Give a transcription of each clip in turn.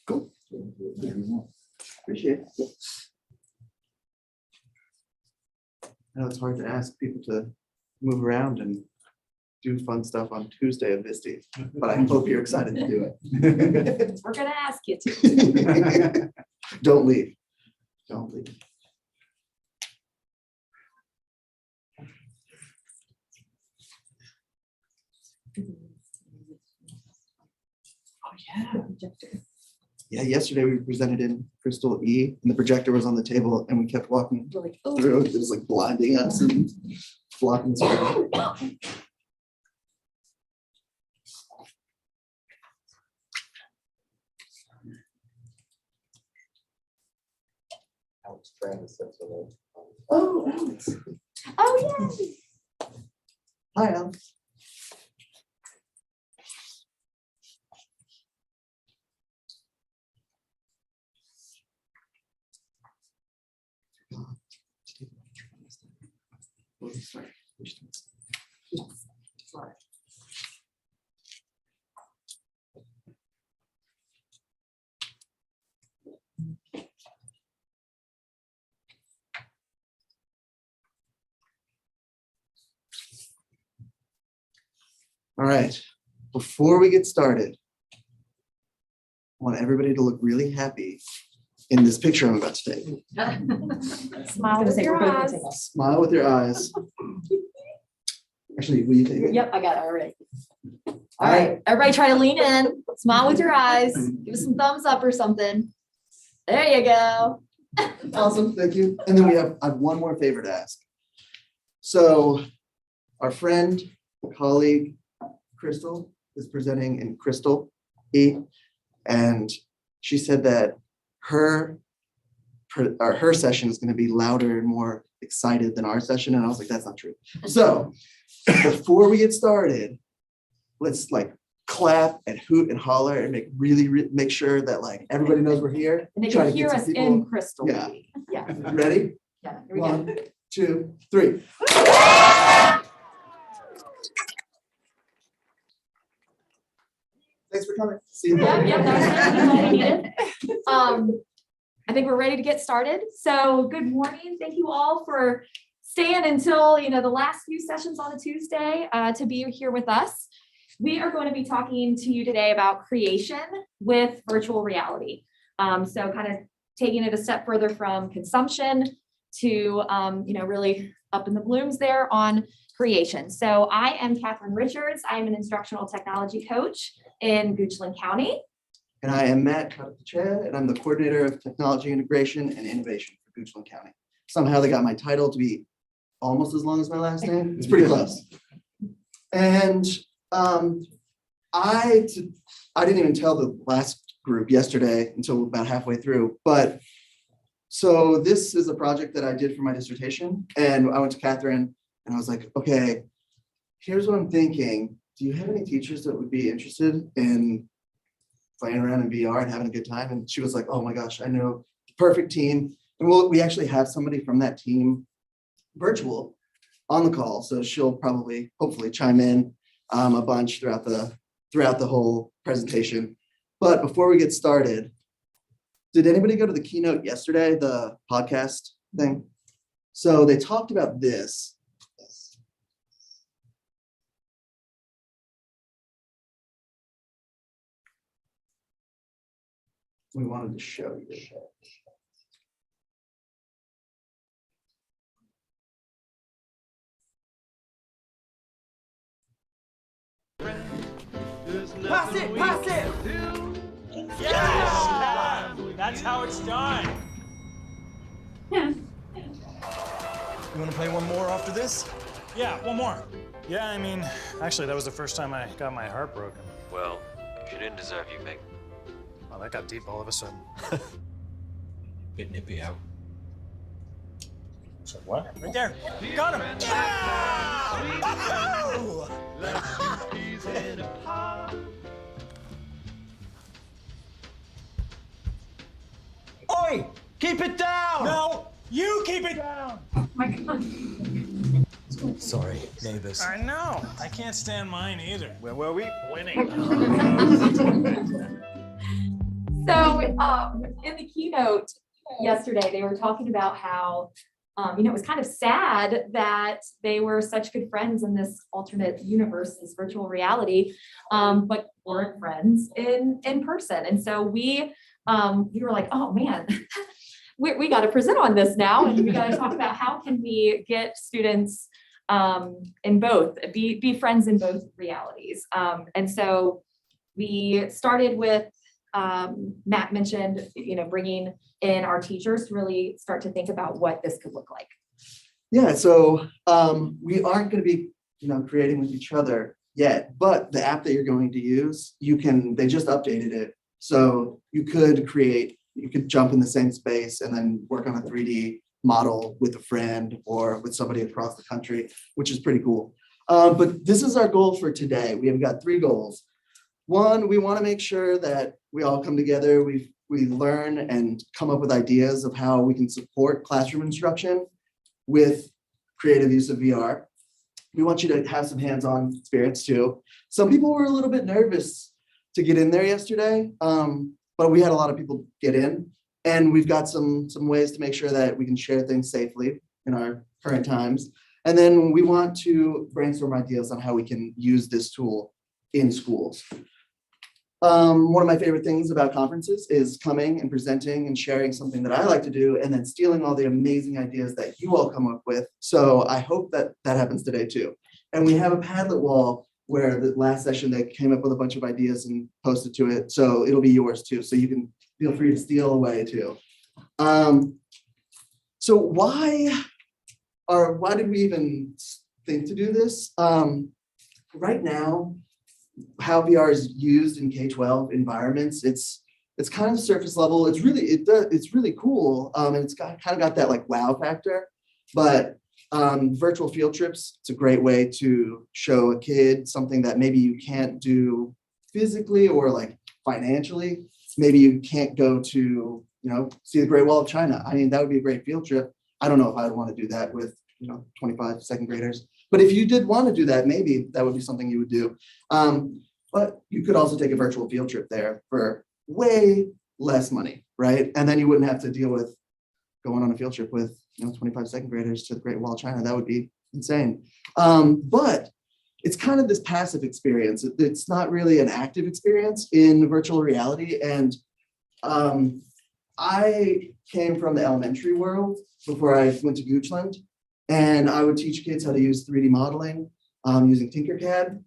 Cool. Appreciate it. I know it's hard to ask people to move around and do fun stuff on Tuesday of Visty, but I hope you're excited to do it. We're gonna ask you to. Don't leave. Don't leave. Oh, yeah. Yeah, yesterday we presented in Crystal E, and the projector was on the table, and we kept walking We're like, oh, through. It was like blinding us and flocking through. Alex Travis, that's what Oh, Alex. oh yeah. Hi, Alex. Sorry. All right, before we get started, I want everybody to look really happy in this picture I'm about to take. Smile with your eyes. Smile with your eyes. Actually, will you take it? Yep, I got it already. All right, everybody try to lean in, smile with your eyes, give us some thumbs up or something. There you go. Awesome, thank you. And then I have one more favor to ask. So our friend, colleague, Crystal is presenting in Crystal E, and she said that her session is going to be louder and more excited than our session, and I was like, that's not true. So before we get started, let's like clap and hoot and holler and make sure that like everybody knows we're here. And they Try can to hear get some us people- in Crystal. Yeah. Yeah, Ready? yeah, here we go. 1, 2, 3. Thanks for coming. See you. Yep, yep, that was it. I think we're ready to get started. So good morning. Thank you all for staying until, the last few sessions on a Tuesday to be here with us. We are going to be talking to you today about creation with virtual reality. So kind of taking it a step further from consumption to, really up in the blooms there on creation. So I am Catherine Richards. I am an instructional technology coach in Goochland County. And I am Matt Kadapachan, and I'm the coordinator of technology integration and innovation for Goochland County. Somehow they got my title to be almost as long as my last name. It's pretty close. And I didn't even tell the last group yesterday until about halfway through. But so this is a project that I did for my dissertation, and I went to Catherine and I was like, okay, here's what I'm thinking. Do you have any teachers that would be interested in playing around in VR and having a good time? And she was like, oh my gosh, I know the perfect team. And we actually have somebody from that team virtual on the call. So she'll hopefully chime in a bunch throughout the whole presentation. But before we get started, did anybody go to the keynote yesterday, the podcast thing? So they talked about this. We wanted to show you. Pass it! Pass it! Yes! That's how it's done. You want to play one more after this? Yeah, one more. Yeah, I mean, actually, that was the first time I got my heart broken. Well, she didn't deserve you, Mick. Well, that got deep all of a sudden. Bit nippy out. So what? Right there. Got him. Oi! Keep it down! No, you keep it down. Oh my God. Sorry, neighbors. I know. I can't stand mine either. Where were we? Winning. So, in the keynote yesterday, they were talking about how, it was kind of sad that they were such good friends in this alternate universe, this virtual reality, but weren't friends in person. And so we were like, oh man, we got to present on this now, and we got to talk about how can we get students in both, be friends in both realities. And so we started with, Matt mentioned, bringing in our teachers to really start to think about what this could look like. Yeah, so we aren't going to be, creating with each other yet, but the app that you're going to use, they just updated it. So you could jump in the same space and then work on a 3D model with a friend or with somebody across the country, which is pretty cool. But this is our goal for today. We have got 3 goals. One, we want to make sure that we all come together, we learn and come up with ideas of how we can support classroom instruction with creative use of VR. We want you to have some hands-on experience too. Some people were a little bit nervous to get in there yesterday, but we had a lot of people get in, and we've got some ways to make sure that we can share things safely in our current times. And then we want to brainstorm ideas on how we can use this tool in schools. One of my favorite things about conferences is coming and presenting and sharing something that I like to do, and then stealing all the amazing ideas that you all come up with. So I hope that happens today too. And we have a Padlet wall where the last session they came up with a bunch of ideas and posted to it. So it'll be yours too. So you can feel free to steal away too. So why did we even think to do this? Right now, how VR is used in K-12 environments, it's kind of surface level. It's really cool, and it's kind of got that like wow factor. But virtual field trips, it's a great way to show a kid something that maybe you can't do physically or like financially. Maybe you can't go to see the Great Wall of China. I mean, that would be a great field trip. I don't know if I would want to do that with 25 second graders. But if you did want to do that, maybe that would be something you would do. But you could also take a virtual field trip there for way less money, right? And then you wouldn't have to deal with going on a field trip with 25 second graders to the Great Wall of China. That would be insane. But it's kind of this passive experience. It's not really an active experience in virtual reality. And I came from the elementary world before I went to Goochland. And I would teach kids how to use 3D modeling using Tinkercad.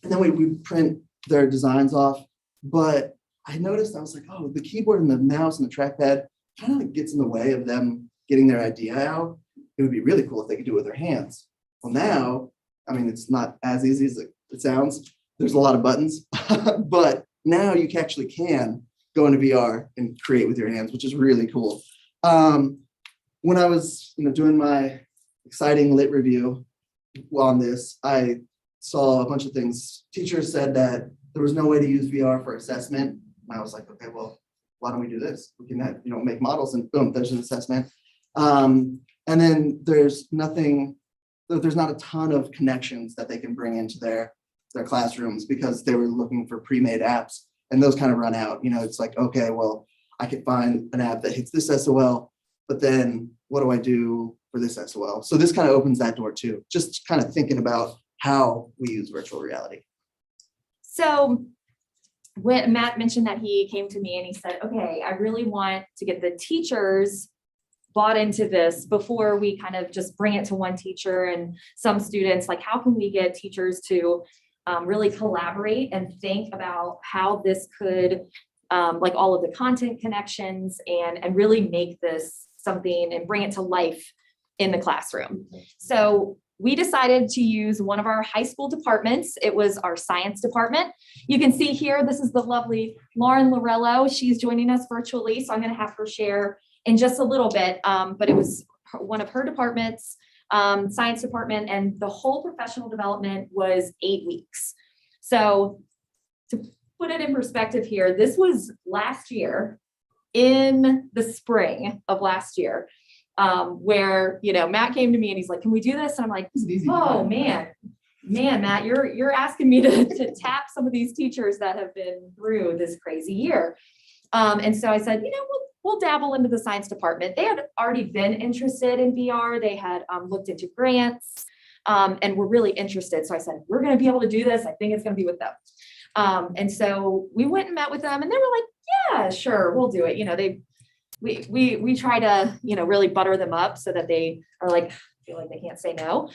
And then we print their designs off. But I noticed, I was like, oh, the keyboard and the mouse and the trackpad kind of like gets in the way of them getting their idea out. It would be really cool if they could do it with their hands. Well, now, I mean, it's not as easy as it sounds. There's a lot of buttons, but now you actually can go into VR and create with your hands, which is really cool. When I was doing my exciting lit review on this, I saw a bunch of things. Teachers said that there was no way to use VR for assessment. And I was like, okay, well, why don't we do this? We can make models and boom, there's an assessment. And then there's not a ton of connections that they can bring into their classrooms because they were looking for pre-made apps, and those kind of run out. It's like, okay, well, I could find an app that hits this SOL, but then what do I do for this SOL? So this kind of opens that door too, just kind of thinking about how we use virtual reality. So when Matt mentioned that he came to me and he said, okay, I really want to get the teachers bought into this before we kind of just bring it to one teacher and some students, like how can we get teachers to really collaborate and think about how this could, like all of the content connections and really make this something and bring it to life in the classroom. So we decided to use one of our high school departments. It was our science department. You can see here, this is the lovely Lauren Lorello. She's joining us virtually, so I'm going to have her share in just a little bit, but it was one of her departments, science department, and the whole professional development was 8 weeks. So to put it in perspective here, this was last year, in the spring of last year. where, Matt came to me and he's like, can we do this? And I'm like, This is easy. oh, man, Matt, you're asking me to tap some of these teachers that have been through this crazy year. And so I said, we'll dabble into the science department. They had already been interested in VR. They had looked into grants and were really interested. So I said, we're going to be able to do this. I think it's going to be with them. And so we went and met with them and they were like, yeah, sure, we'll do it. We try to, really butter them up so that they are like, feel like they can't say no.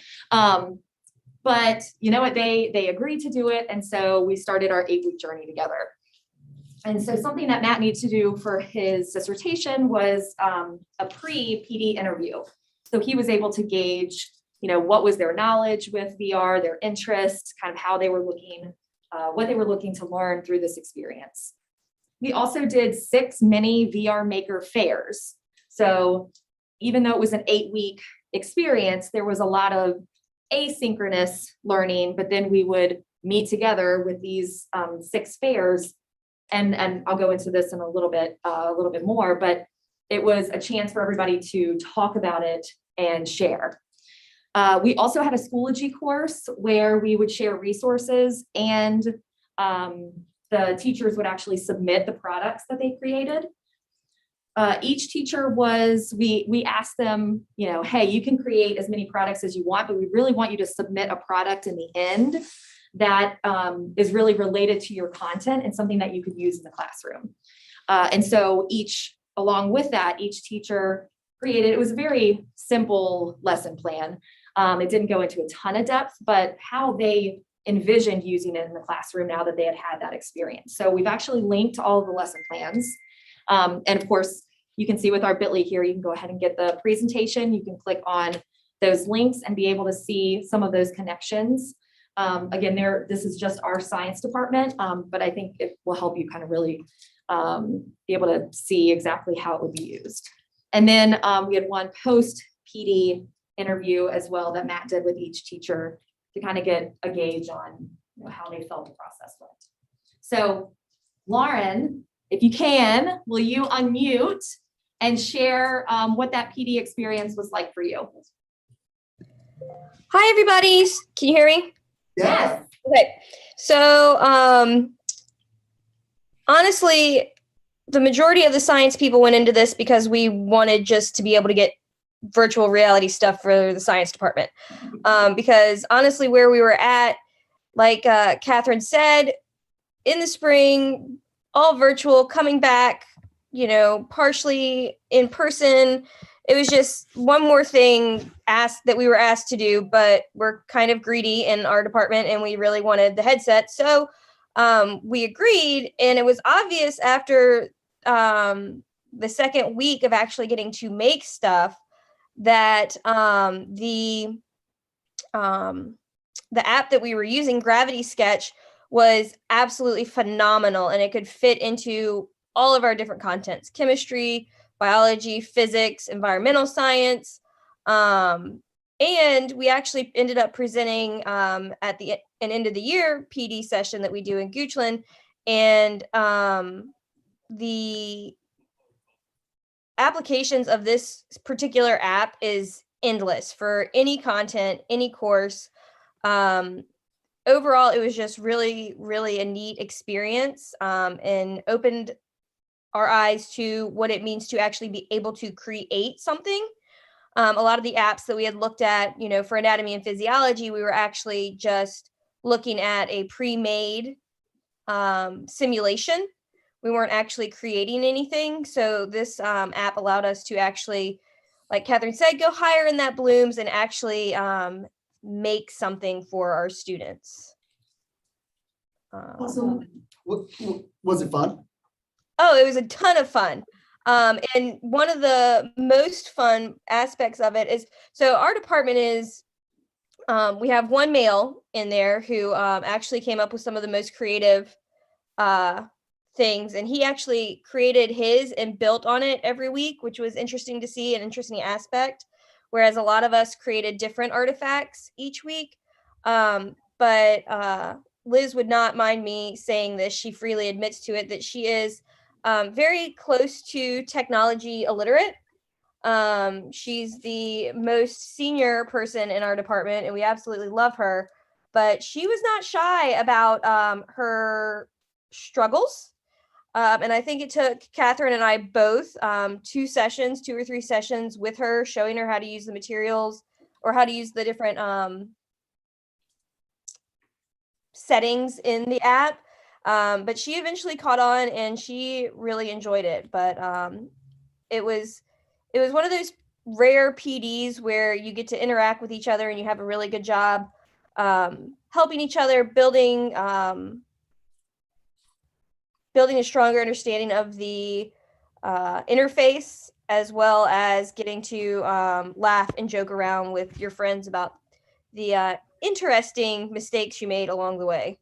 But you know what, they agreed to do it. And so we started our 8-week journey together. And so something that Matt needs to do for his dissertation was a pre-PD interview. So he was able to gauge, what was their knowledge with VR, their interests, kind of how they were looking, what they were looking to learn through this experience. We also did 6 mini VR maker fairs. So even though it was an 8-week experience, there was a lot of asynchronous learning, but then we would meet together with these 6 fairs. And I'll go into this in a little bit more, but it was a chance for everybody to talk about it and share. We also had a Schoology course where we would share resources and the teachers would actually submit the products that they created. Each teacher we asked them, hey, you can create as many products as you want, but we really want you to submit a product in the end that is really related to your content and something that you could use in the classroom. And so along with that, each teacher created, it was a very simple lesson plan. It didn't go into a ton of depth, but how they envisioned using it in the classroom now that they had that experience. So we've actually linked all of the lesson plans. And of course, you can see with our bit.ly here, you can go ahead and get the presentation. You can click on those links and be able to see some of those connections. Again, this is just our science department, but I think it will help you kind of really be able to see exactly how it would be used. And then we had one post PD interview as well that Matt did with each teacher to kind of get a gauge on how they felt the process went. So Lauren, if you can, will you unmute and share what that PD experience was like for you? Hi, everybody. Can you hear me? Yes. Okay. So, honestly, the majority of the science people went into this because we wanted just to be able to get virtual reality stuff for the science department. Because honestly, where we were at, like Catherine said, in the spring, all virtual, coming back, partially in person. It was just one more thing that we were asked to do, but we're kind of greedy in our department and we really wanted the headset. So we agreed, and it was obvious after the second week of actually getting to make stuff that the app that we were using, Gravity Sketch, was absolutely phenomenal, and it could fit into all of our different contents: chemistry, biology, physics, environmental science. And we actually ended up presenting at an end of the year PD session that we do in Goochland. And the applications of this particular app is endless for any content, any course. Overall, it was just really, really a neat experience and opened our eyes to what it means to actually be able to create something. A lot of the apps that we had looked at, for anatomy and physiology, we were actually just looking at a pre-made simulation. We weren't actually creating anything. So this app allowed us to actually, like Catherine said, go higher in that blooms and actually make something for our students. Awesome. Was it fun? Oh, it was a ton of fun. And one of the most fun aspects of it is, so our department is, we have one male in there who actually came up with some of the most creative things. And he actually created his and built on it every week, which was interesting to see, an interesting aspect. Whereas a lot of us created different artifacts each week. But Liz would not mind me saying this. She freely admits to it that she is very close to technology illiterate. She's the most senior person in our department, and we absolutely love her. But she was not shy about her struggles. And I think it took Catherine and I both 2 or 3 sessions with her, showing her how to use the materials or how to use the different settings in the app. But she eventually caught on and she really enjoyed it. But it was one of those rare PDs where you get to interact with each other and you have a really good job helping each other, building a stronger understanding of the interface, as well as getting to laugh and joke around with your friends about the interesting mistakes you made along the way.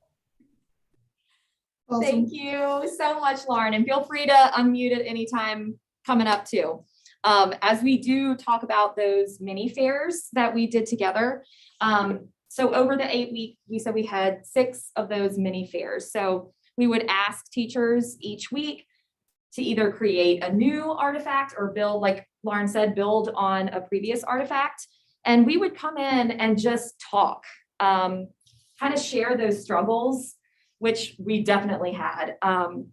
Awesome. Thank you so much, Lauren, and feel free to unmute at any time coming up too. As we do talk about those mini fairs that we did together. So over the 8 weeks, we said we had 6 of those mini fairs. So we would ask teachers each week to either create a new artifact or build, like Lauren said, build on a previous artifact. And we would come in and just talk, kind of share those struggles, which we definitely had.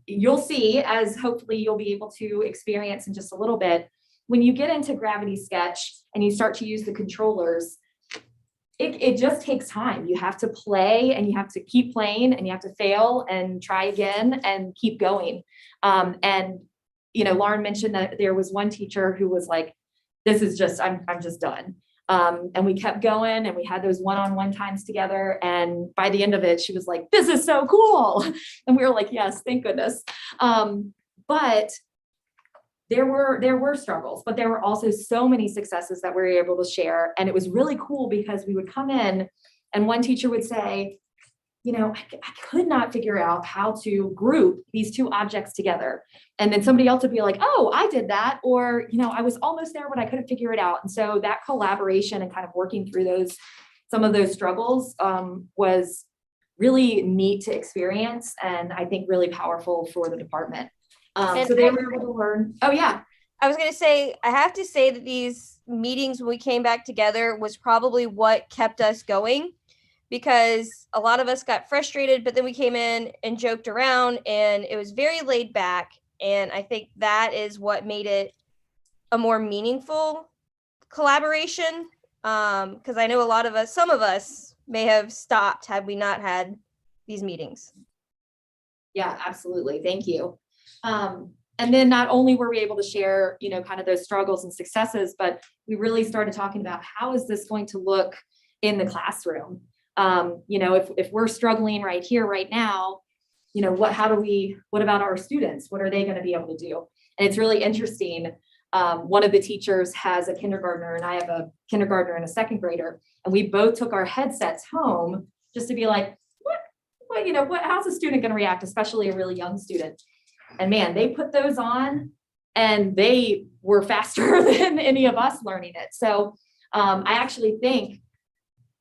You'll see, as hopefully you'll be able to experience in just a little bit, when you get into Gravity Sketch and you start to use the controllers, it just takes time. You have to play and you have to keep playing and you have to fail and try again and keep going. And, you know, Lauren mentioned that there was one teacher who was like, this is just, I'm just done. And we kept going and we had those one-on-one times together. And by the end of it, she was like, this is so cool. And we were like, yes, thank goodness. But there were struggles, but there were also so many successes that we were able to share. And it was really cool because we would come in and one teacher would say, you know, I could not figure out how to group these 2 objects together. And then somebody else would be like, oh, I did that. Or, you know, I was almost there, but I couldn't figure it out. And so that collaboration and kind of working through some of those struggles was really neat to experience. And I think really powerful for the department. So they were able to learn. Oh yeah. I was going to say, I have to say that these meetings when we came back together was probably what kept us going, because a lot of us got frustrated, but then we came in and joked around and it was very laid back. And I think that is what made it a more meaningful collaboration. Because I know some of us may have stopped had we not had these meetings. Yeah, absolutely. Thank you. And then not only were we able to share, you know, kind of those struggles and successes, but we really started talking about how is this going to look in the classroom? You know, if we're struggling right here, right now, you know, what about our students? What are they going to be able to do? And it's really interesting. One of the teachers has a kindergartner and I have a kindergartner and a 2nd grader. And we both took our headsets home just to be like, how's a student going to react, especially a really young student? And man, they put those on and they were faster than any of us learning it. So I actually think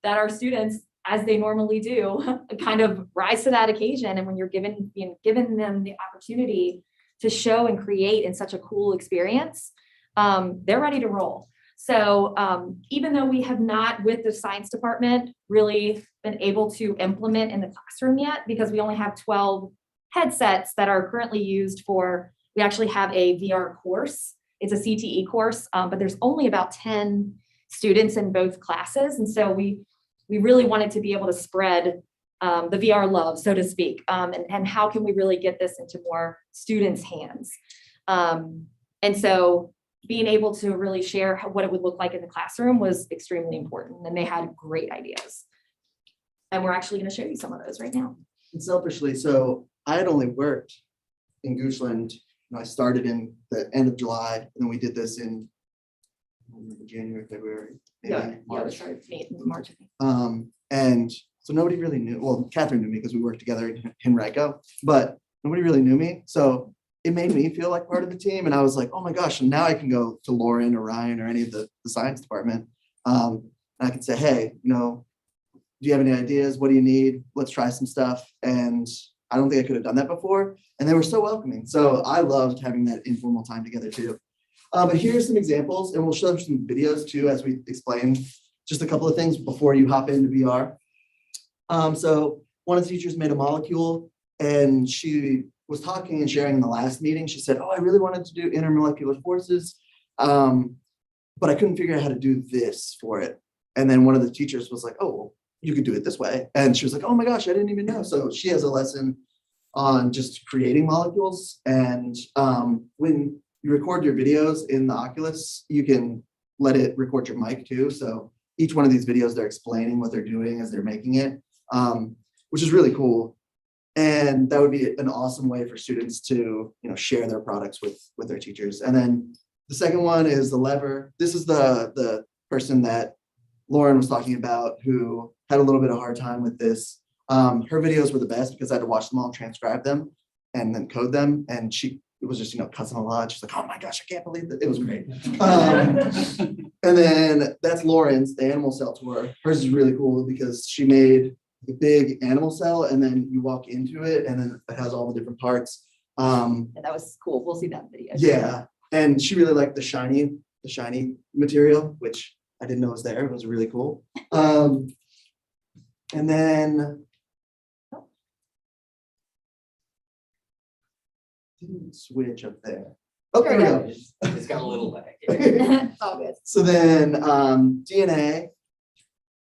that our students, as they normally do, kind of rise to that occasion. And when you're given them the opportunity to show and create in such a cool experience, they're ready to roll. So even though we have not, with the science department, really been able to implement in the classroom yet, because we only have 12 headsets that are currently used we actually have a VR course. It's a CTE course, but there's only about 10 students in both classes. And so we really wanted to be able to spread the VR love, so to speak, and how can we really get this into more students' hands? And so being able to really share what it would look like in the classroom was extremely important, and they had great ideas. And we're actually going to show you some of those right now. And selfishly, so I had only worked in Goochland. I started in the end of July, and then we did this in January, February, maybe March. March. And so nobody really knew. Well, Catherine knew me because we worked together in Henrico, but nobody really knew me. So it made me feel like part of the team. And I was like, oh my gosh, and now I can go to Lauren or Ryan or any of the science department. And I can say, hey, do you have any ideas? What do you need? Let's try some stuff. And I don't think I could have done that before. And they were so welcoming. So I loved having that informal time together too. But here's some examples, and we'll show some videos too as we explain just a couple of things before you hop into VR. So one of the teachers made a molecule, and she was talking and sharing in the last meeting. She said, "Oh, I really wanted to do intermolecular forces, but I couldn't figure out how to do this for it." And then one of the teachers was like, "Oh, well, you could do it this way." And she was like, "Oh my gosh, I didn't even know." So she has a lesson on just creating molecules. And when you record your videos in the Oculus, you can let it record your mic too. So each one of these videos, they're explaining what they're doing as they're making it, which is really cool. And that would be an awesome way for students to, share their products with their teachers. And then the second one is the lever. This is the person that Lauren was talking about who had a little bit of a hard time with this. Her videos were the best because I had to watch them all, transcribe them, and then code them. And it was just, cussing a lot. She's like, "Oh my gosh, I can't believe that." It was great. And then that's Lauren's, the animal cell tour. Hers is really cool because she made a big animal cell, and then you walk into it, and then it has all the different parts. And that was cool. We'll see that video. Yeah, and she really liked the shiny material, which I didn't know was there. It was really cool. And then didn't switch up there. Oh, there we go. It's got a little lag. It's all good. So then DNA,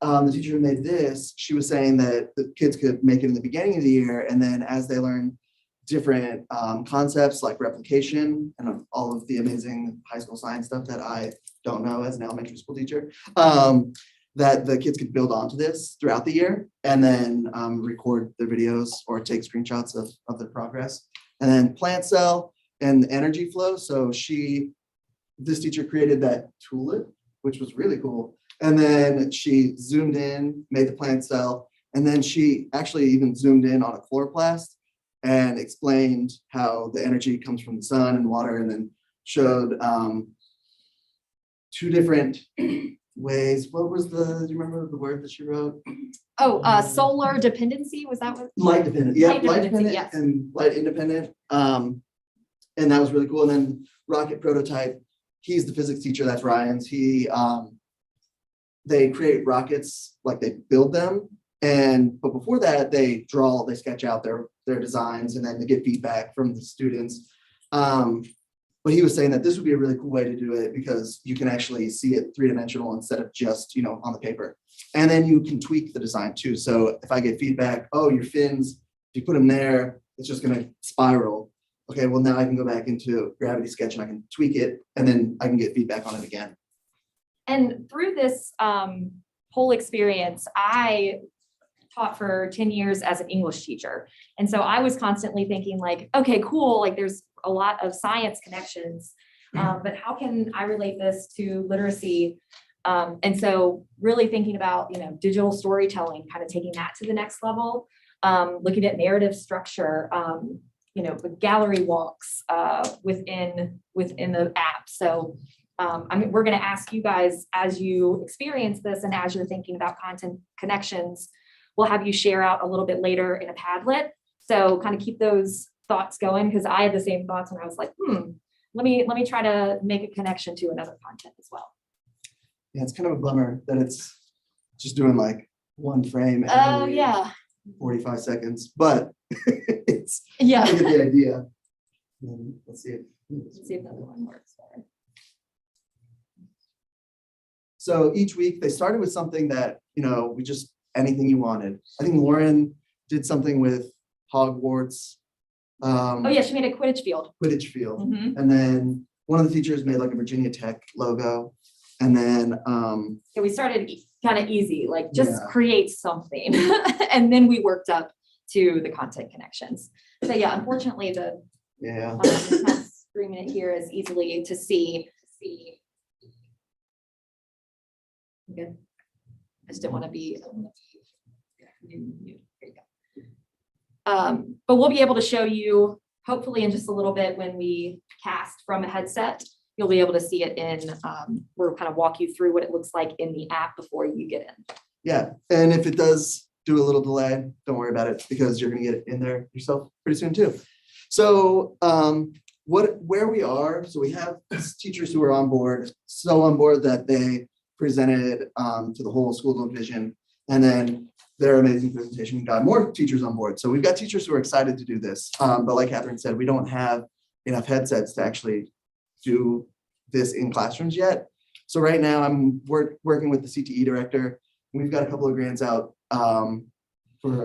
the teacher who made this, she was saying that the kids could make it in the beginning of the year, and then as they learn different concepts like replication and all of the amazing high school science stuff that I don't know as an elementary school teacher, that the kids could build onto this throughout the year and then record their videos or take screenshots of their progress. And then plant cell and energy flow. So this teacher created that tulip, which was really cool. And then she zoomed in, made the plant cell, and then she actually even zoomed in on a chloroplast and explained how the energy comes from the sun and water, and then showed two different ways. What was do you remember the word that she wrote? Oh, solar dependency, was that what? Light dependent, yeah, Light light dependency, dependent yes. and light independent. And that was really cool. And then rocket prototype, he's the physics teacher, that's Ryan's. They create rockets, like they build them. But before that, they sketch out their designs, and then they get feedback from the students. But he was saying that this would be a really cool way to do it because you can actually see it three-dimensional instead of just, on the paper. And then you can tweak the design too. So if I get feedback, "Oh, your fins, if you put them there, it's just going to spiral." Okay, well, now I can go back into Gravity Sketch and I can tweak it, and then I can get feedback on it again. And through this whole experience, I taught for 10 years as an English teacher. And so I was constantly thinking like, okay, cool, like there's a lot of science connections, but how can I relate this to literacy? And so really thinking about, digital storytelling, kind of taking that to the next level, looking at narrative structure, with gallery walks within the app. So we're going to ask you guys, as you experience this and as you're thinking about content connections, we'll have you share out a little bit later in a Padlet. So kind of keep those thoughts going, because I had the same thoughts when I was like, let me try to make a connection to another content as well. Yeah, it's kind of a bummer that it's just doing like one frame Oh, every yeah. 45 seconds, but it's Yeah. I get the idea. Let's see Let's see if the other one works better. So each week they started with something that, anything you wanted. I think Lauren did something with Hogwarts. Oh yeah, she made a Quidditch field. Quidditch field. Mhm. And then one of the teachers made like a Virginia Tech logo. And then Yeah, we started kind of easy, like just Yeah. create something. And then we worked up to the content connections. So yeah, unfortunately the it's not screaming it here as easily to see. Okay. I just didn't want to be. There you go. But we'll be able to show you, hopefully in just a little bit, when we cast from a headset, you'll be able to see it we'll kind of walk you through what it looks like in the app before you get in. Yeah, and if it does do a little delay, don't worry about it because you're gonna get it in there yourself pretty soon too. So where we are, so we have teachers who are on board, so on board that they presented to the whole school division, and then their amazing presentation got more teachers on board. So we've got teachers who are excited to do this. But like Catherine said, we don't have enough headsets to actually do this in classrooms yet. So right now I'm working with the CTE director. We've got a couple of grants out for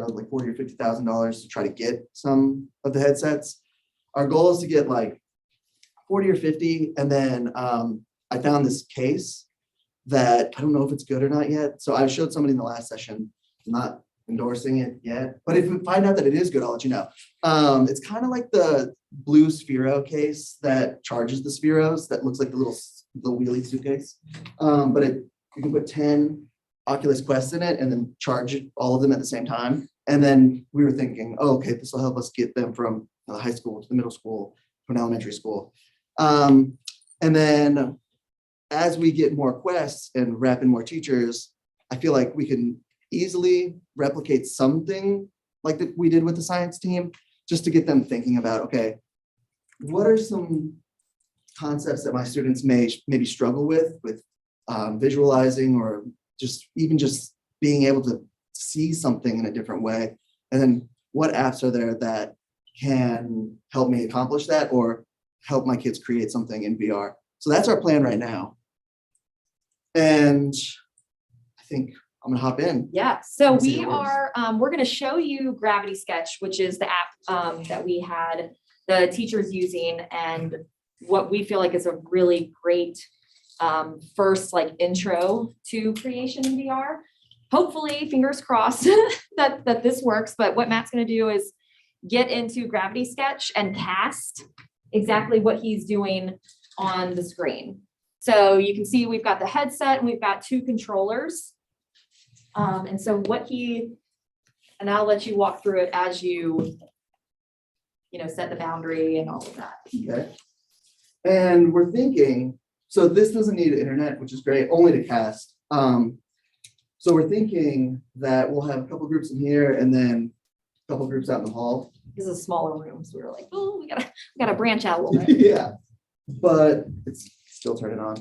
like $40,000 or $50,000 to try to get some of the headsets. Our goal is to get like 40 or 50. And then I found this case that I don't know if it's good or not yet. So I showed somebody in the last session, I'm not endorsing it yet, but if we find out that it is good, I'll let you know. It's kind of like the blue Sphero case that charges the Spheros that looks like the wheelie suitcase. But you can put 10 Oculus Quest in it and then charge all of them at the same time. And then we were thinking, oh, okay, this will help us get them from the high school to the middle school to an elementary school. And then as we get more quests and wrap in more teachers, I feel like we can easily replicate something like that we did with the science team, just to get them thinking about, okay, what are some concepts that my students maybe struggle with visualizing, or just being able to see something in a different way. And then what apps are there that can help me accomplish that or help my kids create something in VR? So that's our plan right now. And I think I'm gonna hop in. Yeah, so Let's see we how it works. are, we're gonna show you Gravity Sketch, which is the app that we had the teachers using, and what we feel like is a really great first like intro to creation in VR. Hopefully, fingers crossed that this works, but what Matt's gonna do is get into Gravity Sketch and cast exactly what he's doing on the screen. So you can see we've got the headset and we've got 2 controllers. And so and I'll let you walk through it as you set the boundary and all of that. Okay. And we're thinking, so this doesn't need internet, which is great, only to cast. So we're thinking that we'll have a couple groups in here and then a couple groups out in the hall. This is a smaller room, so we were like, oh, we gotta branch out a little bit. Yeah, but it's still turning on.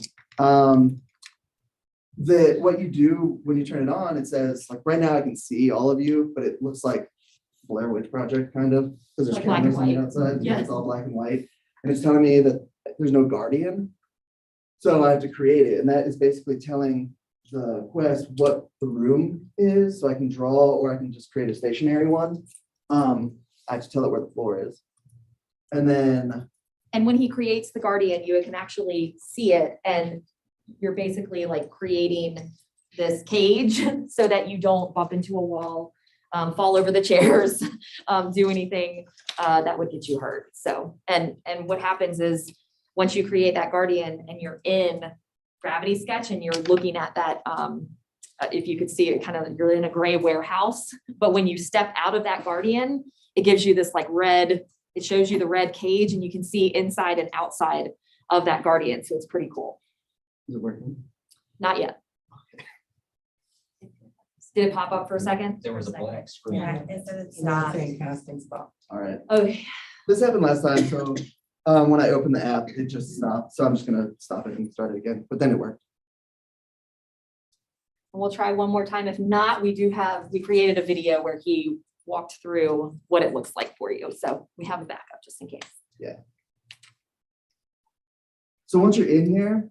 What you do when you turn it on, it says like right now I can see all of you, but it looks like Blair Witch Project kind of, because there's Like black and cameras on the white. outside. Yes. It's all black and white, and it's telling me that there's no guardian, so I have to create it, and that is basically telling the Quest what the room is, so I can draw or I can just create a stationary one. I have to tell it where the floor is, and then And when he creates the Guardian, you can actually see it, and you're basically like creating this cage so that you don't bump into a wall, fall over the chairs, do anything that would get you hurt. So, and what happens is once you create that Guardian and you're in Gravity Sketch and you're looking at that, if you could see it, kind of you're in a gray warehouse, but when you step out of that Guardian, it gives you this like red, it shows you the red cage and you can see inside and outside of that Guardian. So it's pretty cool. is it working? Not yet. Did it pop up for a second? There was a black screen. Yeah, it's not casting stuff. All right. Oh, This happened last time, so when I opened the app, it just stopped. So I'm just gonna stop it and start it again, but then it worked. we'll try one more time. If not, we created a video where he walked through what it looks like for you. So we have a backup just in case. So once you're in here,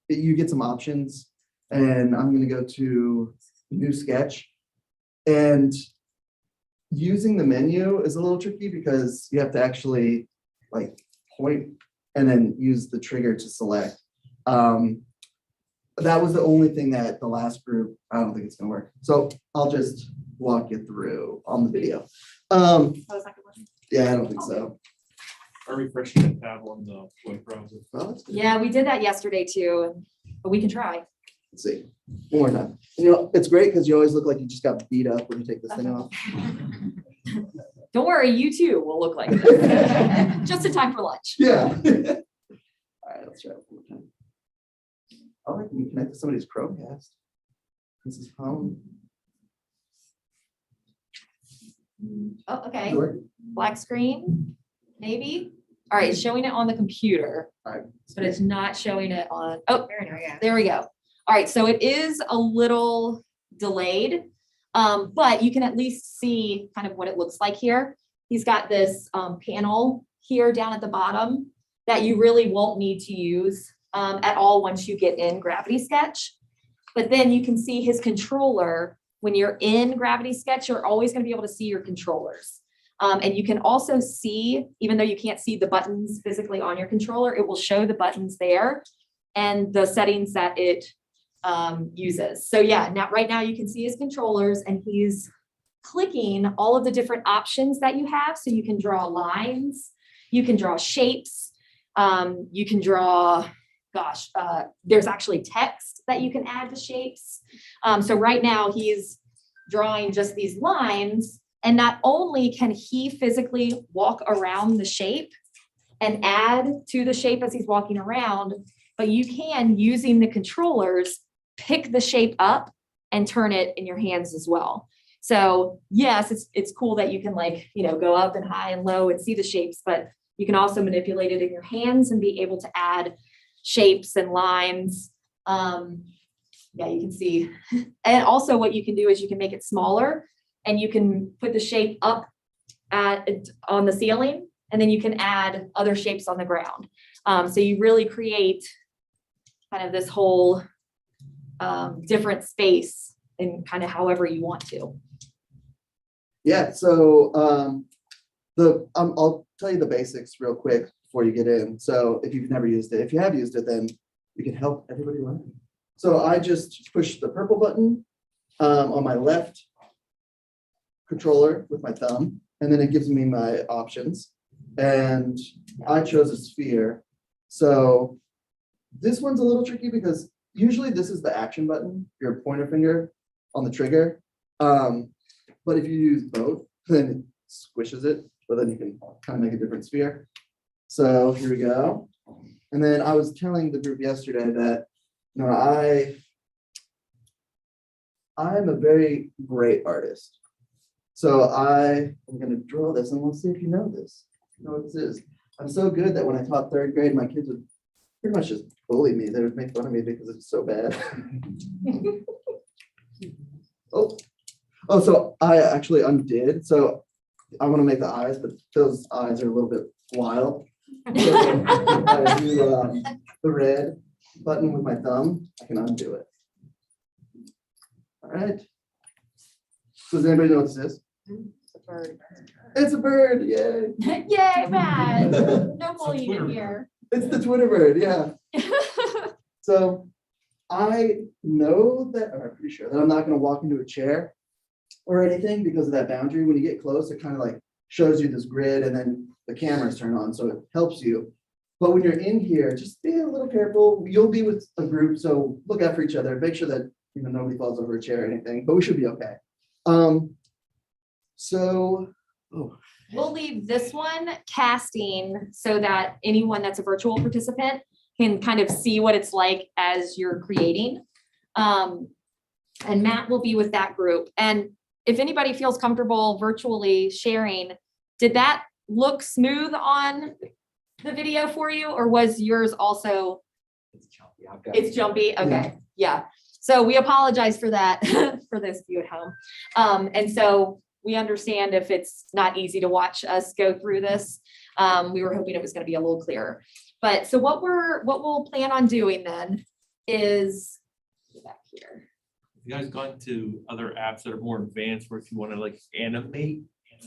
you get some options, and I'm gonna go to new sketch. And using the menu is a little tricky because you have to actually like point and then use the trigger to select. That was the only thing that the last group, I don't think it's gonna work. So I'll just walk you through on the video. Oh, is that good one? Yeah, I don't think so. Are refreshing the tab on the web browser? Well, let's Yeah, we did that yesterday too, but we can try. see. One more time. It's great because you always look like you just got beat up when you take this thing off. Don't worry, you too will look like this. Just in time for lunch. Yeah. All right, let's try it one more time. Oh, I can connect to somebody's Chromecast. This is home. Oh, okay. Sure. Black screen, maybe. All right, it's showing it on the computer, All right. but it's not showing it on, oh, there we go. All right, so it is a little delayed, but you can at least see kind of what it looks like here. He's got this panel here down at the bottom that you really won't need to use at all once you get in Gravity Sketch. But then you can see his controller. When you're in Gravity Sketch, you're always going to be able to see your controllers. And you can also see, even though you can't see the buttons physically on your controller, it will show the buttons there and the settings that it uses. So yeah, now right now you can see his controllers and he's clicking all of the different options that you have. So you can draw lines, you can draw shapes, you can draw, there's actually text that you can add to shapes. So right now he's drawing just these lines, and not only can he physically walk around the shape and add to the shape as he's walking around, but you can, using the controllers, pick the shape up and turn it in your hands as well. So yes, it's cool that you can go up and high and low and see the shapes, but you can also manipulate it in your hands and be able to add shapes and lines. Yeah, you can see. And also what you can do is you can make it smaller and you can put the shape up on the ceiling, and then you can add other shapes on the ground. So you really create kind of this whole different space in kind of however you want to. Yeah, so I'll tell you the basics real quick before you get in. So if you've never used it, if you have used it, then you can help everybody learn. So I just push the purple button on my left controller with my thumb, and then it gives me my options. And I chose a sphere. So this one's a little tricky because usually this is the action button, your pointer finger on the trigger. But if you use both, then it squishes it, but then you can kind of make a different sphere. So here we go. And then I was telling the group yesterday that, you know, I'm a very great artist. So I am going to draw this, and we'll see if you know this. You know what this is. I'm so good that when I taught third grade, my kids would pretty much just bully me. They would make fun of me because it's so bad. Oh, so I actually undid. So I want to make the eyes, but those eyes are a little bit wild. So I do the red button with my thumb. I can undo it. All right. So does anybody know what this is? It's a bird. It's a bird. Yay. Yay, Matt. No bullying in here. It's the Twitter bird. Yeah. So I know that, or I'm pretty sure that I'm not going to walk into a chair or anything because of that boundary. When you get close, it kind of like shows you this grid, and then the cameras turn on, so it helps you. But when you're in here, just be a little careful. You'll be with a group, so look out for each other. Make sure that nobody falls over a chair or anything, but we should be okay. We'll leave this one casting so that anyone that's a virtual participant can kind of see what it's like as you're creating. And Matt will be with that group. And if anybody feels comfortable virtually sharing, did that look smooth on the video for you, or was yours also? It's jumpy. It's jumpy. Okay. Yeah. So we apologize for that for those of you at home. And so we understand if it's not easy to watch us go through this. We were hoping it was going to be a little clearer. But so what we'll plan on doing then is go back here. You guys gone to other apps that are more advanced where if you want to like animate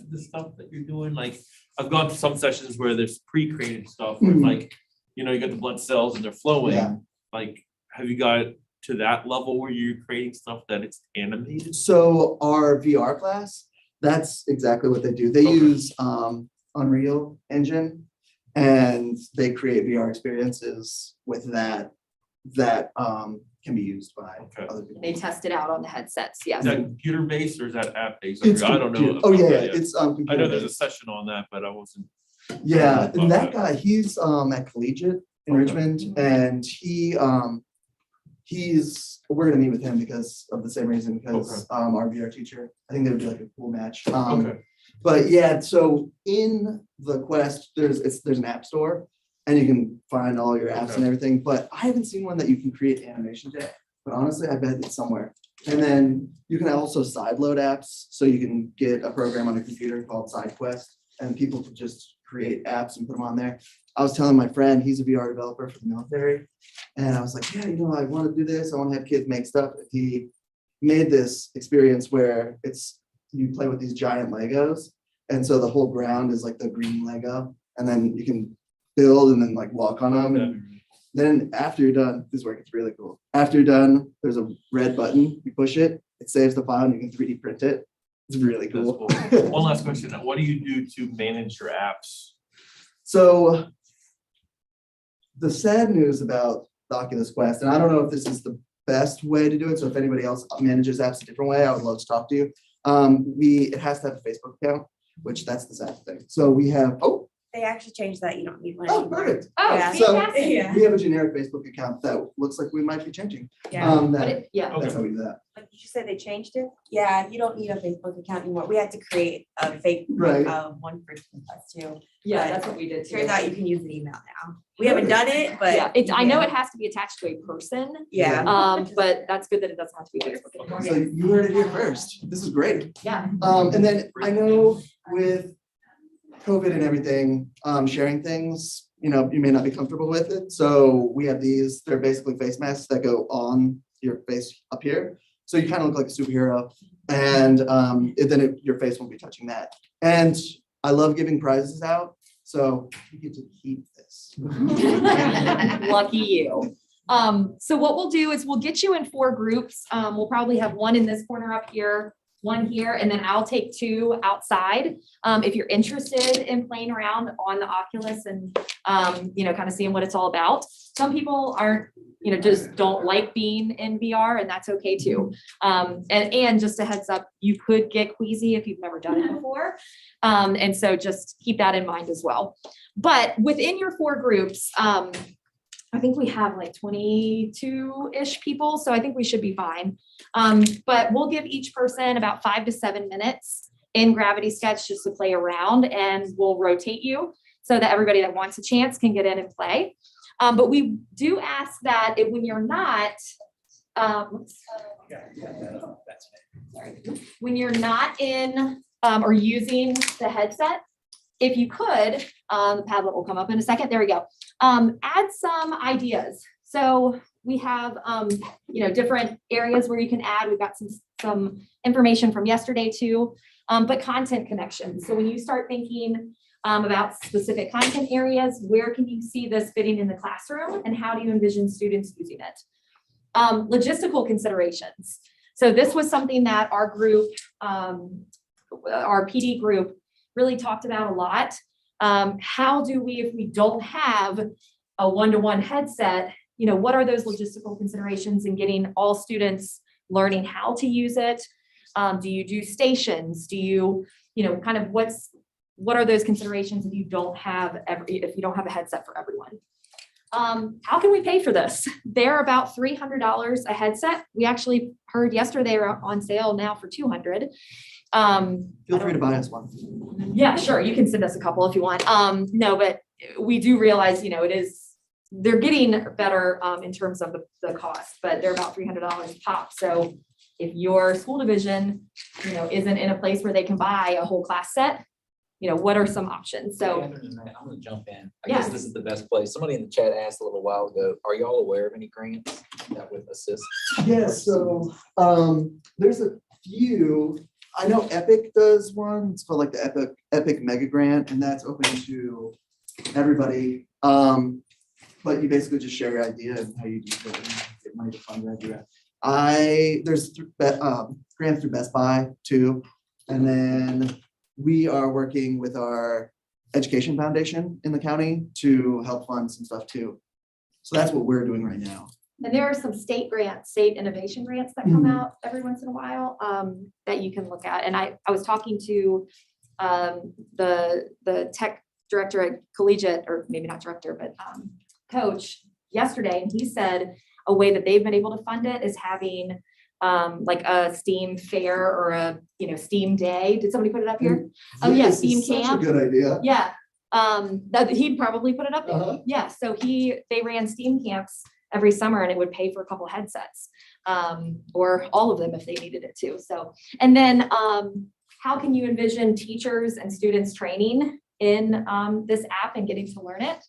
the stuff that you're doing? Like I've gone to some sessions where there's pre-created stuff where like, you got the blood cells and they're flowing. Yeah. Like, have you got to that level where you're creating stuff that it's animated? So our VR class, that's exactly what they do. They use Unreal Engine, and they create VR experiences with that can be used by other people. They test it out on the headsets. Yes. Is that computer based or is that app based? It's I don't know. Oh yeah, yet. it's I know there's a computer-based. session on that, but I wasn't. Yeah, and that Okay. guy, he's at Collegiate in Richmond, and we're gonna meet with him because of the same reason, because our VR teacher, I think they would be like a cool match. Okay. But yeah, so in the Quest, there's an app store and you can find all your apps and everything, but I haven't seen one that you can create animations yet. But honestly, I bet it's somewhere. And then you can also sideload apps, so you can get a program on a computer called SideQuest, and people can just create apps and put them on there. I was telling my friend, he's a VR developer for the military, and I was like, yeah, I want to do this. I want to have kids make stuff. He made this experience where you play with these giant Legos, and so the whole ground is like the green Lego, and then you can build and then like walk on them. And then after you're done, this is where it gets really cool. After you're done, there's a red button. You push it, it saves the file, and you can 3D print it. It's really cool. One last question. What do you do to manage your apps? So the sad news about the Oculus Quest, and I don't know if this is the best way to do it. So if anybody else manages apps a different way, I would love to talk to you. It has to have a Facebook account, which that's the sad thing. So we have, They actually changed that. You don't need one. oh, anymore. perfect. Oh, Yeah. So fantastic. Yeah. we have a generic Facebook account that looks like we might be changing. Yeah. Yeah. That's how we do that. But did you say they changed it? Yeah, you don't need a Facebook account anymore. We had to create a fake Right. one for us too. Yeah, But that's what we did too. Turns out you can use an email now. We haven't done it, but Yeah, I know it has to be attached to a person, Yeah. but that's good that it doesn't have to be Facebook anymore. So you heard it here first. This is great. Yeah. And then I know with COVID and everything, sharing things, you may not be comfortable with it. So we have these, they're basically face masks that go on your face up here. So you kind of look like a superhero, and your face won't be touching that. And I love giving prizes out, so you get to keep this. Lucky you. So what we'll do is we'll get you in 4 groups. We'll probably have one in this corner up here, one here, and then I'll take 2 outside. If you're interested in playing around on the Oculus and, kind of seeing what it's all about. Some people aren't, just don't like being in VR, and that's okay too. And just a heads up, you could get queasy if you've never done it before. And so just keep that in mind as well. But within your 4 groups, I think we have like 22-ish people, so I think we should be fine. But we'll give each person about 5 to 7 minutes in Gravity Sketch just to play around, and we'll rotate you so that everybody that wants a chance can get in and play. But we do ask that when you're not, when you're not in or using the headset, if you could, the Padlet will come up in a second. There we go. Add some ideas. So we have, different areas where you can add. We've got some information from yesterday too, but content connections. So when you start thinking about specific content areas, where can you see this fitting in the classroom, and how do you envision students using it? Logistical considerations. So this was something that our group, our PD group, really talked about a lot. How do we, if we don't have a one-to-one headset, what are those logistical considerations in getting all students learning how to use it? Do you do stations? Do you, kind of what are those considerations if you don't have a headset for everyone? How can we pay for this? They're about $300 a headset. We actually heard yesterday they're on sale now for $200. Feel free to buy us one. Yeah, sure. You can send us a couple if you want. No, but we do realize, they're getting better in terms of the cost, but they're about $300 a pop. So if your school division, isn't in a place where they can buy a whole class set, what are some options? So I'm gonna jump in. I Yeah. guess this is the best place. Somebody in the chat asked a little while ago, are y'all aware of any grants that would assist? Yeah, so there's a few. I know Epic does one. It's called like the Epic Mega Grant, and that's open to everybody. But you basically just share your idea and how you do it and get money to fund your idea. There's grants through Best Buy too, and then we are working with our education foundation in the county to help fund some stuff too. So that's what we're doing right now. And there are some state grants, state innovation grants that come out every once in a while that you can look at. And I was talking to the tech director at Collegiate, or maybe not director, but coach yesterday. And he said a way that they've been able to fund it is having like a STEAM fair or a, STEAM day. Did somebody put it up here? Oh, yeah, This is STEAM such a camp. good idea. Yeah, he'd probably put it up there. Uh-huh. Yeah, so they ran STEAM camps every summer and it would pay for a couple headsets, or all of them if they needed it to. So, and then how can you envision teachers and students training in this app and getting to learn it?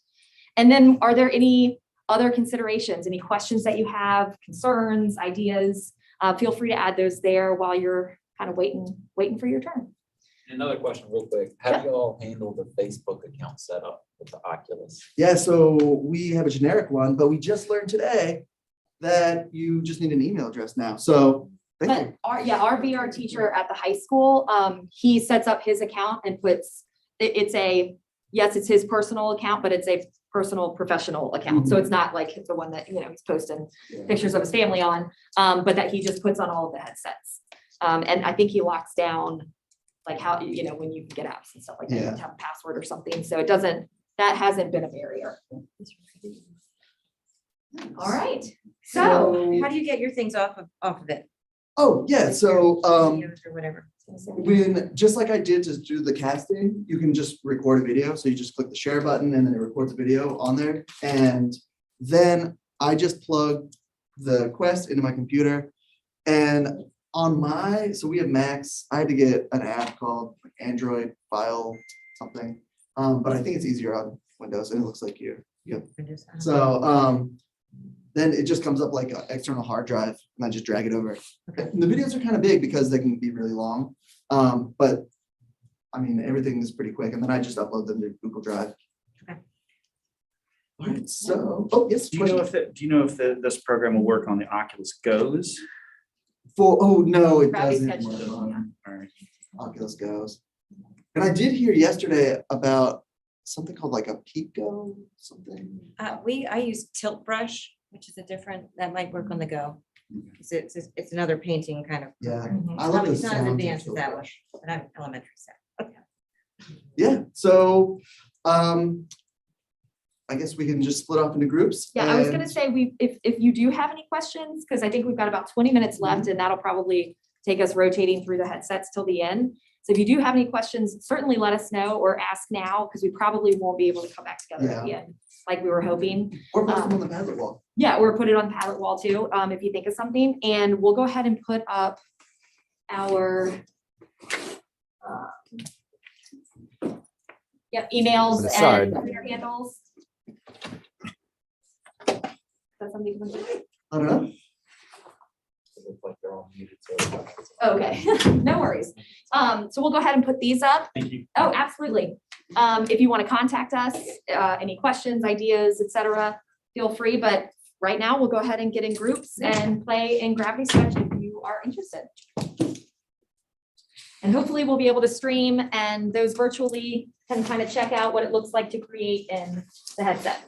And then are there any other considerations, any questions that you have, concerns, ideas? Feel free to add those there while you're kind of waiting for your turn. Another question real quick. How do you all handle the Facebook account setup with the Oculus? Yeah, so we have a generic one, but we just learned today that you just need an email address now. So thank you. But our VR teacher at the high school, he sets up his account and puts, it's his personal account, but it's a personal professional account. So it's not like the one that, he's posting pictures of his family on, but that he just puts on all of the headsets. And I think he locks down like how, when you can get apps and stuff like that, you have to have a password or something. So that hasn't been a barrier. All right. So How do you get your things off of it? Oh, yeah, so Videos or whatever. just like I did to do the casting, you can just record a video. So you just click the share button and then it records the video on there. And then I just plug the Quest into my computer. And so we have Macs. I had to get an app called Android File something. But I think it's easier on Windows and it looks like you. So then it just comes up like an external hard drive and I just drag it over. And the videos are kind of big because they can be really long. But I mean, everything is pretty quick. And then I just upload them to Google Drive. Okay. All right, so, yes. Do you know if this program will work on the Oculus Go's? No, it Gravity doesn't sketch. work on All right. Oculus Go's. And I did hear yesterday about something called like a Pico something. I use Tilt Brush, which is that might work on the go. It's another painting kind of. Yeah, program. I love the It's not as sound of advanced as Tilt that one, Brush. but I'm elementary set. Yeah, so I guess we can just split off into groups. yeah, I was and- gonna say if you do have any questions, because I think we've got about 20 minutes left and that'll probably take us rotating through the headsets till the end. So if you do have any questions, certainly let us know or ask now, because we probably won't be able to come back together at the end like we were hoping. Or post them on the Padlet wall. Yeah, or put it on the Padlet wall too, if you think of something. And we'll go ahead and put up our emails and Twitter handles. Is that something you want to do? I don't know. It looks like they're all muted, so. Okay, no worries. So we'll go ahead and put these up. Thank you. Oh, absolutely. If you want to contact us, any questions, ideas, etc., feel free. But right now we'll go ahead and get in groups and play in Gravity Sketch if you are interested. And hopefully we'll be able to stream and those virtually can kind of check out what it looks like to create in the headset.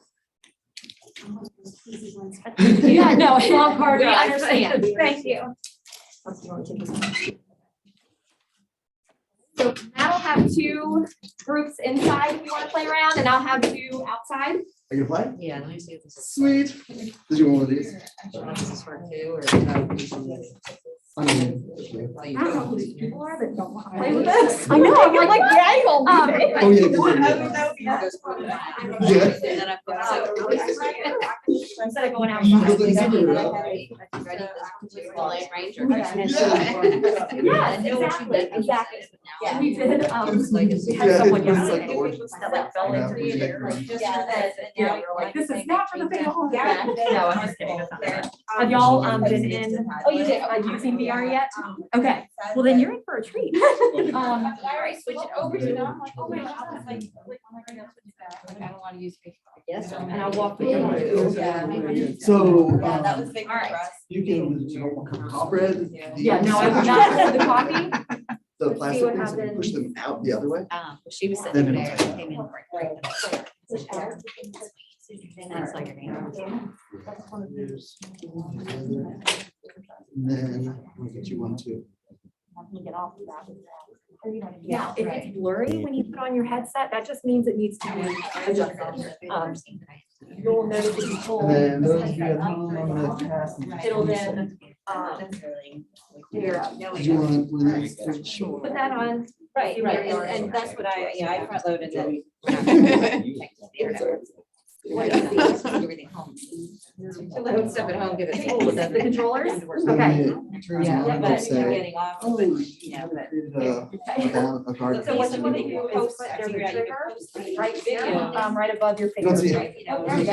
Yeah, no, long card. We understand. Thank you. So Matt'll have 2 groups inside if you want to play around, and I'll have 2 outside. Are you gonna play? Yeah, let me see if this is. Sweet. Did you want one of these? This is for 2 or. I mean, I don't know who these people are that don't want to play with us. I know, I'm like, yeah, you don't oh yeah. Instead of going You outside. build a zipper around. Yeah, exactly. Yeah. We did, we had Yeah, someone it's yesterday like gorgeous. that like fell Yeah, into we it. make Like, them. just Yeah, said, and now we're like, this is like not for the faint of heart. Yeah. No, I'm just kidding. That's not bad. Have y'all been in, using VR yet? Okay, well then you're in for a treat. I switch it over to them. Like, oh my God, I was like, oh my God, I'll switch it back. Like, I don't want to use Facebook. Yes, and I'll walk you. So, Yeah, that was big for all right. us. you can spread. Yeah, no, I would not have the coffee. The Let's see plastic what things and happens. push them out the other way. She was Then sitting it'll there, take came in right. And it's like your name. And then we'll get you one too. Get off of that. Yeah, if it's blurry when you put on your headset, that just means it needs to be adjusted. you'll notice if you pull. And then this those of you headset at up, home, I'm gonna cast. it'll then, clear up. Do you want one of these? Put that on. Right, See where right, you are. and that's what I front loaded them. Everything home. To load stuff at home, give it. Oh, is that the controllers? So Okay. turns Yeah, on, but it'll say, getting off. oh, Yeah, but. a guard. So what you want to do is put there's a trigger right here, right above your You don't see fingers. it. Oh, there you go.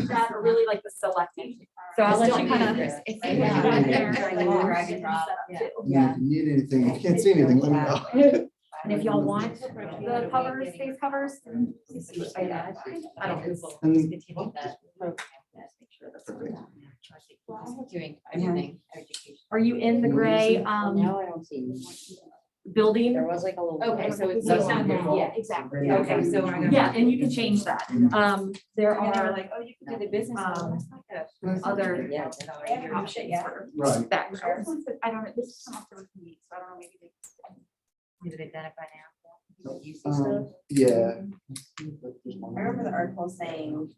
That are really like the selecting. So I'll let you kind of. Yeah. Need anything, if you can't see anything, let me know. And if y'all want the covers, face covers. I don't. And Doing everything. Are you in the gray, Now I don't see. building? There was like a little. Okay, so it's. That's not there. Yeah, exactly. Okay, so I'm gonna- Yeah, and you can change that. There And they were are like, oh, you can do the business. um, Yeah. other that's already your options option. for Right. that. I don't know, this is come off the meet, so I don't know, maybe they. Maybe they've done it by now. You see Um, stuff? yeah. I remember the article saying.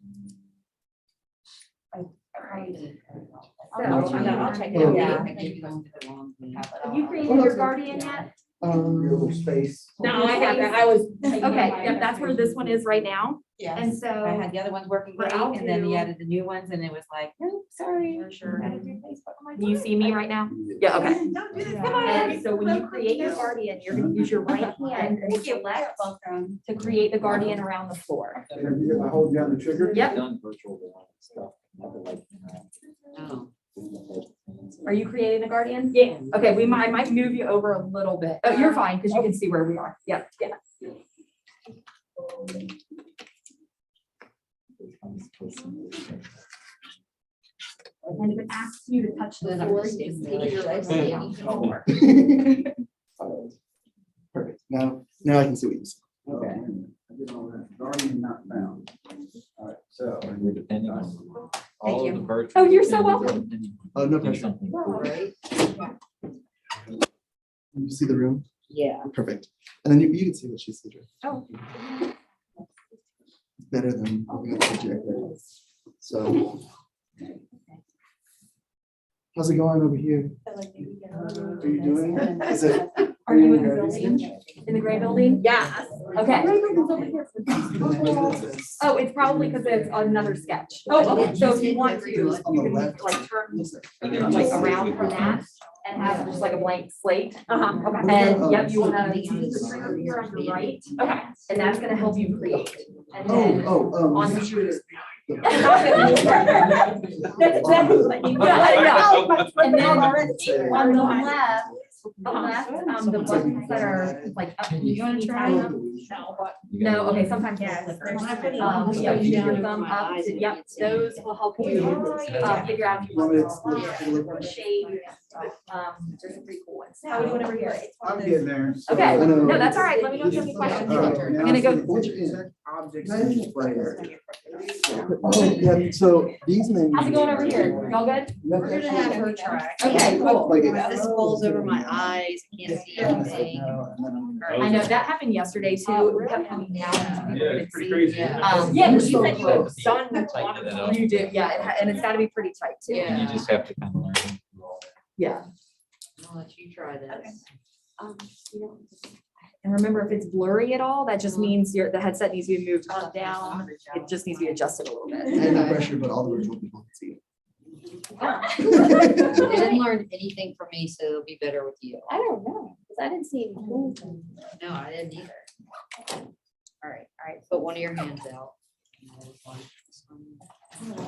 So, I'll check it Oh. out. Yeah. Have you created your guardian yet? Your little space. No, I haven't. I was. Okay, yep, that's where this one is right now. Yeah. And I so. had the other ones working But great, I'll and then do- he added the new ones, and it was like, nope, sorry. For sure. Added your Facebook. I'm like, Do you see me right now? Yeah, okay. Don't do this. Come And on. so when you create your guardian, you're gonna use your right hand and select to create the guardian around the floor. I hold down the trigger? Yep. Done virtual stuff. Never like. Oh. Are you creating a guardian? Yeah. Okay, I might move you over a little bit. Oh, you're fine, because you can see where we are. Yep, yeah. And if it asks you to touch the floor, you just take your legs down to the floor. Perfect. Now I can see what you see. Okay. Guardian not found. All right, so. We're depending on all of the virtual. Oh, you're so welcome. Oh, no Do pressure. something cool. You see the room? Yeah. Perfect. And then you can see what she's doing. Oh. Better than looking at the projector. So. How's it going over here? Are you doing it? Is it? Are you in the building? In the gray building? Yeah. Okay. Oh, it's probably because it's another sketch. Oh, okay. So if you want to, you On the can left. like turn like around from that and have just like a blank slate. Okay. And yep, you want to use the trigger here on your right. Okay. And that's going to help you create. And then on the That's exactly what you got. I know. And then on the left, the buttons that are like up. You want to try them? No, okay, sometimes. Yeah, you can thumb up. Yep, those will help you figure out if you want to shade. There's some pretty cool ones. How are we doing over here? I'm getting there. Okay, no, that's all right. Let me know if you have any questions. I'm gonna go. Objects and displays. Oh, yeah, so these names. How's it going over here? Y'all good? We're gonna have her try. Okay, cool. Like it- This pulls over my eyes, I can't see anything. I know that happened yesterday too. It kept coming down. Yeah, it's pretty crazy. Yeah, but you said you had done. Tighten it up. You did, yeah, and it's gotta be pretty tight too. Yeah. You just have to kind of learn. Yeah. I'll let you try this. And remember, if it's blurry at all, that just means the headset needs to be moved up, down. It just needs to be adjusted a little bit. And no pressure, but all the virtual people can see. They didn't learn anything from me, so it'll be better with you. I don't know, because I didn't see any. No, I didn't either. All right, put one of your hands out.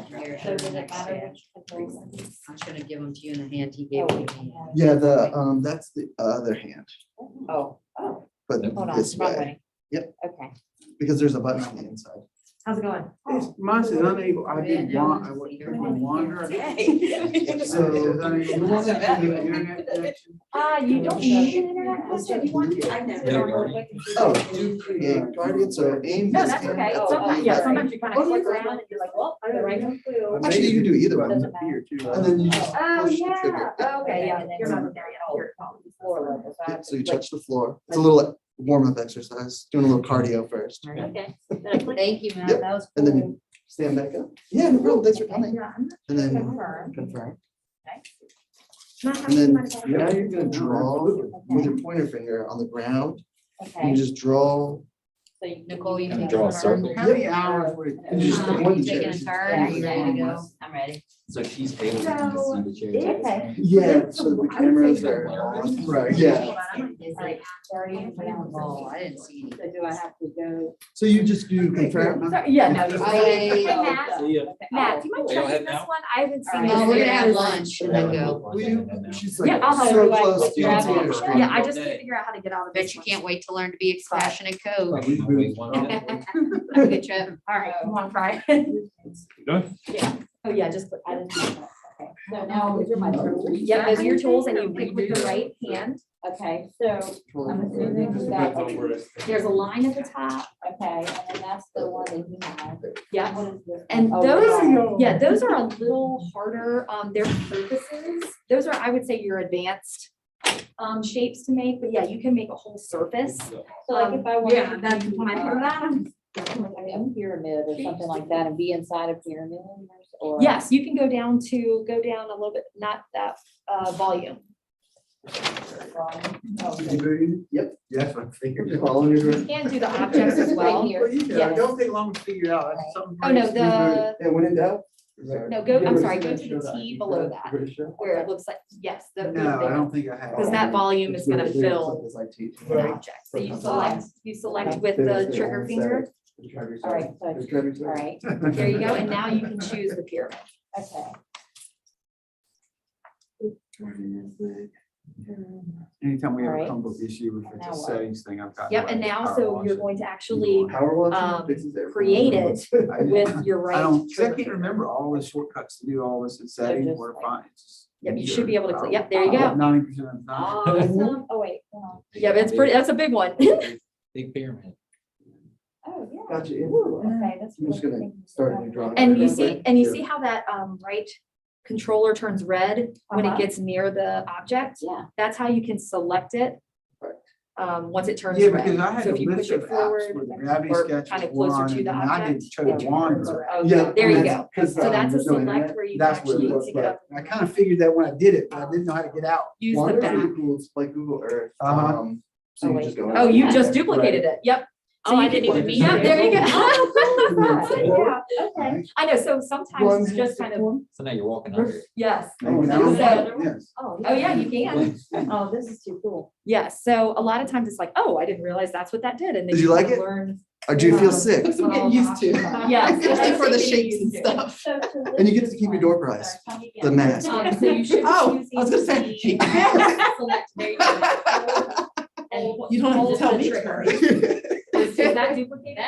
Here, So does it matter I'm just gonna give them to you in the hand he gave me. Yeah, that's the other hand, Oh, but hold on, this wrong way, way. Yep. Okay. because there's a button on the inside. How's it going? Mine says unable, I didn't want, I went to wander. So, You don't need an internet connection if you want to. I've never. Oh, do create guardian, so aim. No, this that's hand. okay. Sometimes, yeah, sometimes you kind of click around and you're like, well, I'm the right one. Actually, you can do either one, Doesn't matter. and then you just Oh, push the yeah. trigger. Okay, yeah. You're not there yet. You're Floor level. Yeah, so you touch the floor. It's a little warm-up exercise, doing a little cardio first. Okay. Thank you, Matt. Yep. That was And cool. then stand back up. Yeah, no problem. Thanks for coming. Yeah, I'm And then Confirm. confirm. not And then having my- now you're gonna draw with your pointer finger on the ground. You Okay. can just draw. So Nicole, you And can draw a circle. How many hours would it? And you just pick one of the Taking a chairs. turn, are you ready to go? I'm ready. So she's able to see the chairs. Okay. Yeah, so the cameras are on, right, yeah. Alright. Oh, I didn't see any. So do I have to go? So you just do confirm. Sorry, yeah, no. I- Hey, Matt, See ya. Matt, do you mind Are y'all checking heading this out? one? I haven't seen. Alright, this no, we're yet. gonna have lunch and then go. Will you? She's Yeah, like I'll help so you. close to Grab your it. screen. Yeah, I just can't figure out how to get out of this. Bet you one. can't wait to learn to be passionate code. We moved. Good trip. All right, you want to try? Done? Oh, yeah, just click. I didn't do that. Okay. So now those are my tools. Yeah, those are your tools and you pick with the right hand. Okay, so I'm assuming that there's a line at the top. Okay, and then that's the one that you have. Yeah, and those, yeah, those are a little harder. They're surfaces. Those are, I would say, your advanced shapes to make, but yeah, you can make a whole surface. So like if I wanted Yeah, to that's do, when I put that. a pyramid or something like that and be inside a pyramid or? Yes, you can go down a little bit, not that volume. Yep. Yes, I figured. Just following your You direction. can do the objects as well. Well, you know, Yes. don't take long to figure out. That's something Oh, no, very the, Yeah, when in doubt. no, go, I'm sorry, go to the T below that, where it looks like, yes, No, I don't think I have. because that volume is gonna fill It's like T. the object. So you select with the trigger finger. All right, so- All right, There you go, and now you can choose the pyramid. okay. Anytime we have a Alright. Chromebook issue, if Now it's a what? settings thing, I've got. Yep, and now, so you're going to actually Power wash um, fixes everything. create it with your I right. don't, 'cause I trigger can't finger. remember all the shortcuts to do all this in settings, just where to like- find. It's just Yep, you easier. should be able to click, yep, there you go. 90% of the time. Awesome. Oh, wait. hold on. Yeah, but it's pretty, that's a big one. Big pyramid. Oh, yeah. Gotcha. Ooh, okay, that's. I'm just gonna start a new drawing. And you see how that right controller turns red when it Uh-huh. gets near the object? Yeah. That's how you can select it. Right. Once it turns Yeah, red. because I had So a if you list push it of apps where forward the gravity or sketch kind of was closer one, to the and I object. didn't chose wander. Oh, Yeah, there you that's go. 'cause, So that's a there's no select internet. where you can That's where it actually was, pick it up, but I kind of figured that when I did it, but I didn't know how to get out. use the Wander's back. really cool. It's like Google Earth. Uh-huh. So Oh, you wait. just go. Oh, you in. just duplicated it. Yep. So Oh, I you didn't can- even mean Yeah, to. there you go. Oh, Yeah, okay. I know, so sometimes it's just kind of, So now you're walking under it. yes. Oh, now- So- Yes. Oh, yeah, you can. Oh, this is too cool. Yes, so a lot of times it's like, oh, I didn't realize that's what that did, and then Did you like kinda it? learn. Or do you feel sick? I'm getting used to. Yes. Especially for the shapes and stuff. And you get to keep your door prize, the mask. So you should be Oh, choosing I was gonna say. the select, there you go. And You don't have to hold tell the me. trigger. Is that duplicated?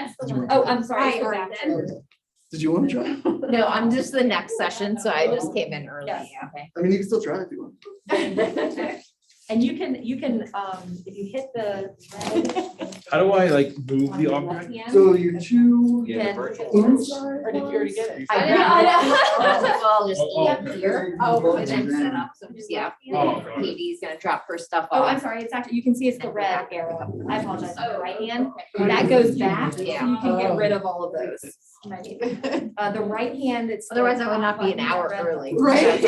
Oh, I'm sorry. Hi, go Art. back. Did you want to try? No, I'm just the next session, so I just came in early. Yes. Okay. I mean, you can still try if you want. And you can, if you hit the red. How do I like move the on object? left hand, So your two Yeah, the then virtual. inside. Or did you already get it? I know. I'll just Oh, eat up here. Oh, And then set up, so just, yeah. Oh. Katie's gonna drop her stuff Oh, I'm off. sorry, it's actually, you can see it's the red arrow. I apologize, on the right hand. That goes back, so you Yeah. can get rid of all of those. The right hand, it's. the Otherwise, I would not be an top hour button, early. Right.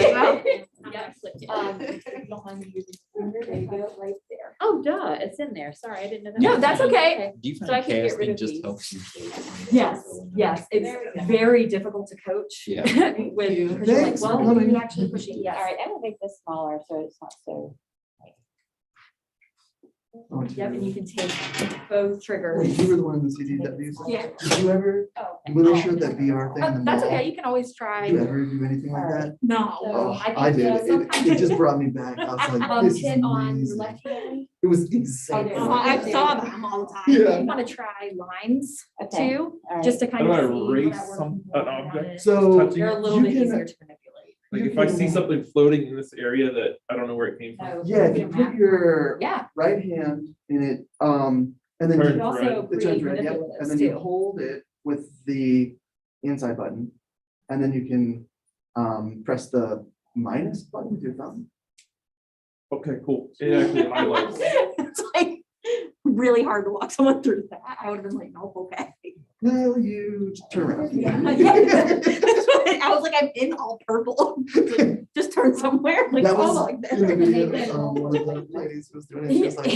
Yep. If you don't mind me using your finger, there you go, right there. Oh, duh, it's in there. Sorry, I didn't know that. No, was that's in there. okay. Do you So I find can get rid casting of just these. helps you? Yes, yes, it's very difficult to coach. Yeah. With, because you're like, Thanks for well, coming. you're actually pushing, yes. All right, I'm gonna make this smaller, so it's not so. Yep, and you can take both triggers. Wait, you were the one in the CDWs? Yeah. Did you ever, Oh, when they showed that VR thing in the That's mall? okay, you can always try. Did you ever do anything like that? No. Oh, think, I did. sometimes It just brought me back. I was like, this is hit on your amazing. left hand. It was insane. I saw them all the time. Yeah. You want to try lines Okay. too, All right. just to How kind do I of see. how erase that works some- when an you're walking on object? it. So Touching They're a it? little you bit can- easier to manipulate. Like if I see something floating in this area that I don't know where it came from. Yeah, if you put your Yeah, right hand in it, and then Turn you you, also red. it create turns red, yep, and manipulatives then you too. hold it with the inside button. And then you can press the minus button with your thumb. Okay, cool. It actually highlights. It's like really hard to walk someone through that. I would have been like, no, okay. will you turn around? I was like, I'm in all purple. Just turn somewhere. Like, That oh, was like in the video, one of the ladies was doing it, she was like.